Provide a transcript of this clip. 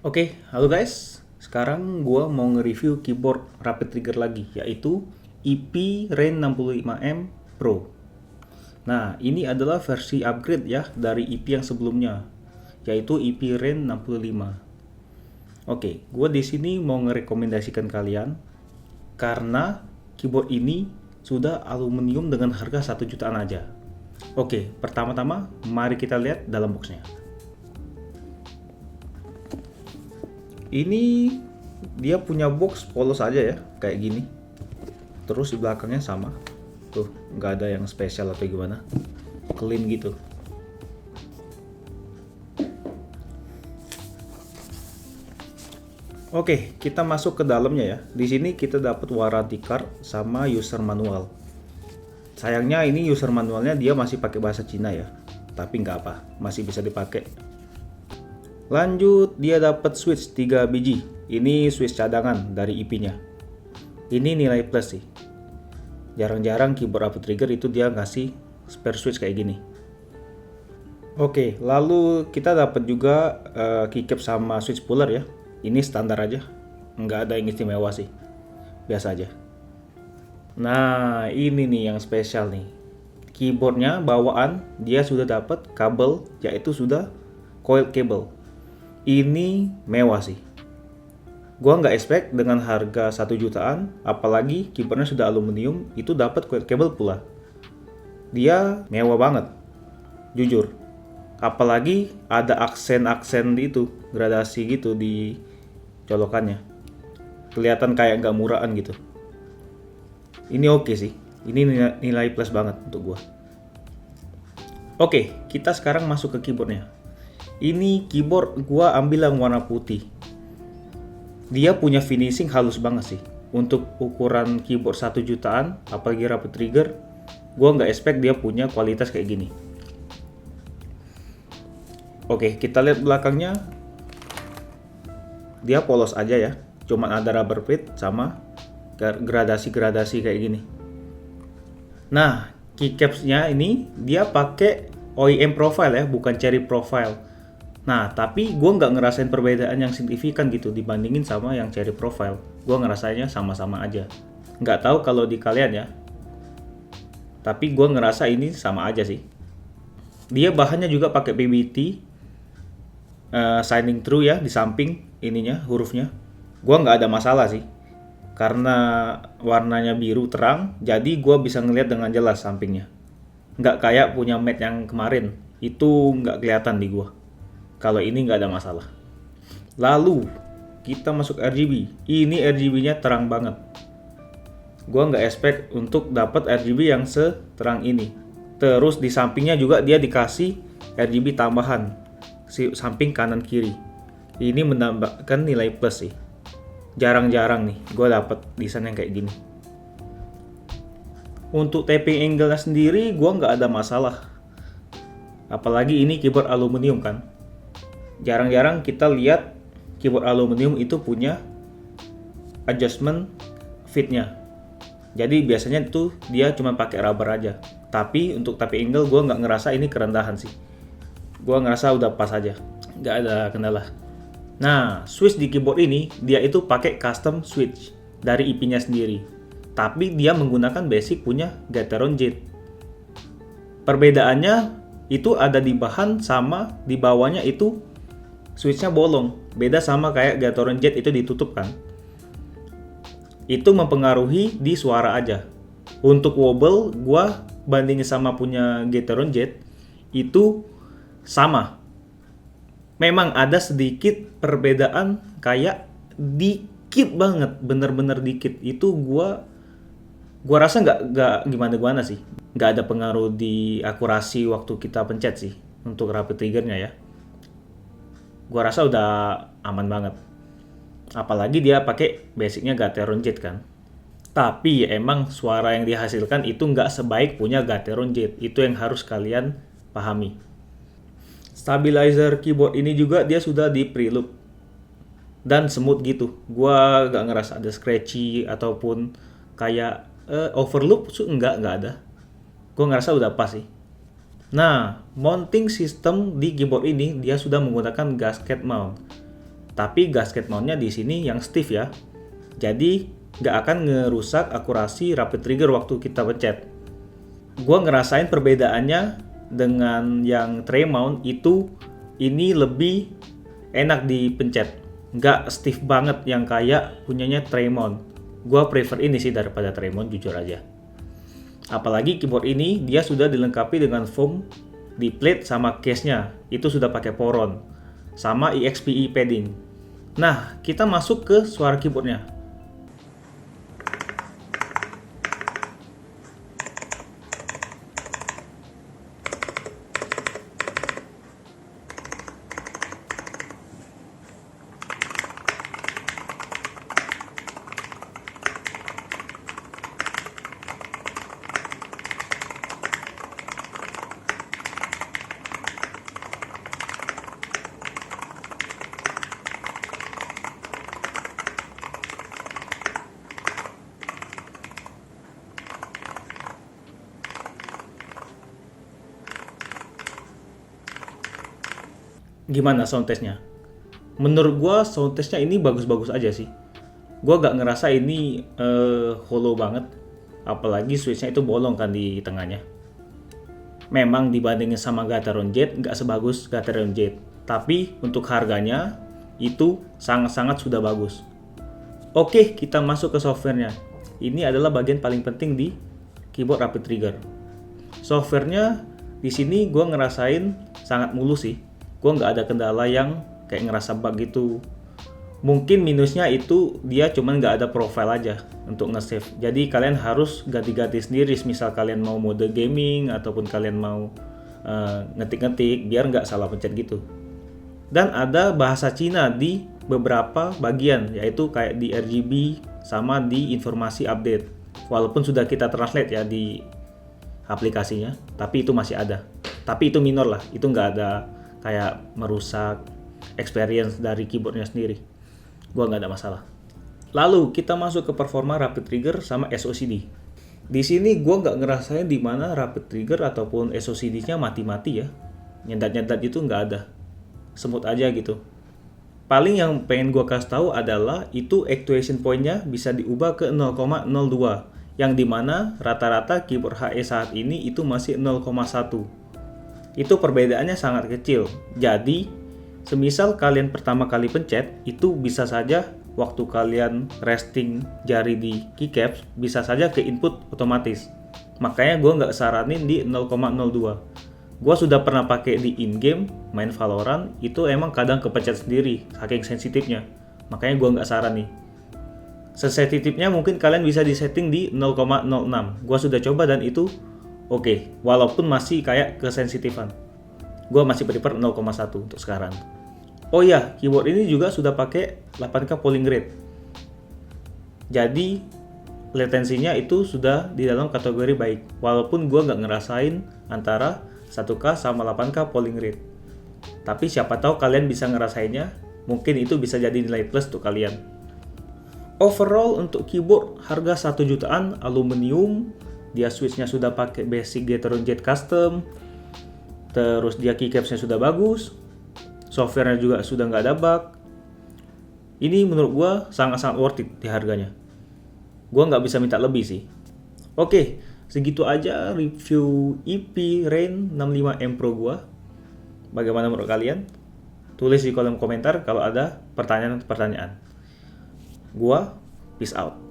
Oke, halo guys. Sekarang gua mau nge-review keyboard Rapid Trigger lagi, yaitu EP Rain 65M Pro. Nah, ini adalah versi upgrade ya dari EP yang sebelumnya, yaitu EP Rain 65. Oke, gua di sini mau ngerekomendasikan kalian karena keyboard ini sudah aluminium dengan harga 1 jutaan aja. Oke, pertama-tama mari kita lihat dalam boxnya. Ini dia punya box polos aja ya, kayak gini. Terus di belakangnya sama. Tuh, nggak ada yang spesial atau gimana. Clean gitu. Oke, kita masuk ke dalamnya ya. Di sini kita dapat warranty card sama user manual. Sayangnya ini user manualnya dia masih pakai bahasa Cina ya. Tapi nggak apa, masih bisa dipakai. Lanjut, dia dapat switch 3 biji. Ini switch cadangan dari IP-nya. Ini nilai plus sih. Jarang-jarang keyboard Rapid Trigger itu dia ngasih spare switch kayak gini. Oke, lalu kita dapat juga keycap sama switch puller ya. Ini standar aja. Nggak ada yang istimewa sih. Biasa aja. Nah, ini nih yang spesial nih. Keyboardnya bawaan dia sudah dapat kabel, yaitu sudah coil cable. Ini mewah sih. Gua nggak expect dengan harga 1 jutaan, apalagi keyboardnya sudah aluminium, itu dapat coil cable pula. Dia mewah banget, jujur. Apalagi ada aksen-aksen itu, gradasi gitu di colokannya. Kelihatan kayak nggak murahan gitu. Ini oke sih. Ini nilai plus banget untuk gua. Oke, kita sekarang masuk ke keyboardnya. Ini keyboard gua ambil yang warna putih. Dia punya finishing halus banget sih. Untuk ukuran keyboard 1 jutaan, apalagi Rapid Trigger, gua nggak expect dia punya kualitas kayak gini. Oke, kita lihat belakangnya. Dia polos aja ya. Cuman ada rubber plate sama gradasi-gradasi kayak gini. Nah, keycapsnya ini dia pakai OEM profile ya, bukan cherry profile. Nah, tapi gue nggak ngerasain perbedaan yang signifikan gitu dibandingin sama yang cherry profile. Gue ngerasainnya sama-sama aja. Nggak tahu kalau di kalian ya. Tapi gue ngerasa ini sama aja sih. Dia bahannya juga pakai PBT, shining through ya di samping ininya hurufnya. Gue nggak ada masalah sih. Karena warnanya biru terang, jadi gue bisa ngeliat dengan jelas sampingnya. Nggak kayak punya Mate yang kemarin. Itu nggak kelihatan di gue. Kalau ini nggak ada masalah. Lalu kita masuk RGB. Ini RGB-nya terang banget. Gua nggak expect untuk dapat RGB yang seterang ini. Terus di sampingnya juga dia dikasih RGB tambahan, samping kanan kiri. Ini menambahkan nilai plus sih. Jarang-jarang nih gue dapat desain yang kayak gini. Untuk tapping angle-nya sendiri gue nggak ada masalah. Apalagi ini keyboard aluminium kan. Jarang-jarang kita lihat keyboard aluminium itu punya adjustment fitnya. Jadi biasanya itu dia cuma pakai rubber aja. Tapi untuk tapping angle gue nggak ngerasa ini kerendahan sih. Gue ngerasa udah pas aja, nggak ada kendala. Nah, switch di keyboard ini dia itu pakai custom switch dari IP-nya sendiri. Tapi dia menggunakan basic punya Gateron Jet. Perbedaannya itu ada di bahan sama di bawahnya itu switchnya bolong, beda sama kayak Gateron Jet itu ditutup kan. Itu mempengaruhi di suara aja. Untuk wobble, gua bandingin sama punya Gateron Jet itu sama. Memang ada sedikit perbedaan kayak dikit banget, bener-bener dikit. Itu gua rasa nggak gimana-gimana sih. Nggak ada pengaruh di akurasi waktu kita pencet sih untuk Rapid Triggernya ya. Gua rasa udah aman banget. Apalagi dia pakai basicnya Gateron Jet kan. Tapi emang suara yang dihasilkan itu nggak sebaik punya Gateron Jet. Itu yang harus kalian pahami. Stabilizer keyboard ini juga dia sudah di preloop. Dan smooth gitu. Gua nggak ngerasa ada scratchy ataupun kayak overloop. Nggak ada. Gua ngerasa udah pas sih. Nah, mounting system di keyboard ini dia sudah menggunakan gasket mount. Tapi gasket mountnya di sini yang stiff ya. Jadi nggak akan ngerusak akurasi rapid trigger waktu kita pencet. Gua ngerasain perbedaannya dengan yang tray mount itu, ini lebih enak dipencet. Nggak stiff banget yang kayak punyanya tray mount. Gua prefer ini sih daripada tray mount, jujur aja. Apalagi keyboard ini dia sudah dilengkapi dengan foam di plate sama case-nya. Itu sudah pakai poron sama EXPE padding. Nah, kita masuk ke suara keyboardnya. Gimana sound testnya? Menurut gua sound testnya ini bagus-bagus aja sih. Gua gak ngerasa ini hollow banget. Apalagi switchnya itu bolong kan di tengahnya. Memang dibandingin sama Gateron Jet gak sebagus Gateron Jet. Tapi untuk harganya itu sangat-sangat sudah bagus. Oke, kita masuk ke softwarenya. Ini adalah bagian paling penting di keyboard Rapid Trigger. Softwarenya di sini gua ngerasain sangat mulus sih. Gue nggak ada kendala yang kayak ngerasa bug gitu. Mungkin minusnya itu dia cuman nggak ada profile aja untuk nge-save. Jadi kalian harus ganti-ganti sendiri, misal kalian mau mode gaming ataupun kalian mau ngetik-ngetik biar nggak salah pencet gitu. Dan ada bahasa Cina di beberapa bagian, yaitu kayak di RGB sama di informasi update. Walaupun sudah kita translate ya di aplikasinya, tapi itu masih ada. Tapi itu minor lah, itu nggak ada kayak merusak experience dari keyboardnya sendiri. Gua nggak ada masalah. Lalu kita masuk ke performa Rapid Trigger sama SOCD. Di sini gua nggak ngerasain di mana Rapid Trigger ataupun SOCD-nya mati-mati ya. Nyedat-nyedat itu nggak ada. Semut aja gitu. Paling yang pengen gua kasih tahu adalah itu actuation point-nya bisa diubah ke 0,02, yang dimana rata-rata keyboard HE saat ini itu masih 0,1. Itu perbedaannya sangat kecil. Jadi, semisal kalian pertama kali pencet, itu bisa saja waktu kalian resting jari di keycaps, bisa saja ke input otomatis. Makanya gue nggak saranin di 0,02. Gue sudah pernah pakai di in-game, main Valorant, itu emang kadang kepencet sendiri, saking sensitifnya. Makanya gue nggak saran nih. Sensitifnya mungkin kalian bisa disetting di 0,06. Gue sudah coba dan itu oke, walaupun masih kayak kesensitifan. Gua masih prefer 0,1 untuk sekarang. Oh ya, keyboard ini juga sudah pakai 8K polling rate. Jadi, latensinya itu sudah di dalam kategori baik. Walaupun gua nggak ngerasain antara 1K sama 8K polling rate. Tapi siapa tahu kalian bisa ngerasainnya, mungkin itu bisa jadi nilai plus untuk kalian. Overall untuk keyboard harga 1 jutaan, aluminium, dia switchnya sudah pakai basic Gateron Jet custom, terus dia keycapsnya sudah bagus, softwarenya juga sudah nggak ada bug. Ini menurut gua sangat-sangat worth it di harganya. Gua nggak bisa minta lebih sih. Oke, segitu aja review EP Rain 65M Pro gua. Bagaimana menurut kalian? Tulis di kolom komentar kalau ada pertanyaan-pertanyaan. Gua peace out.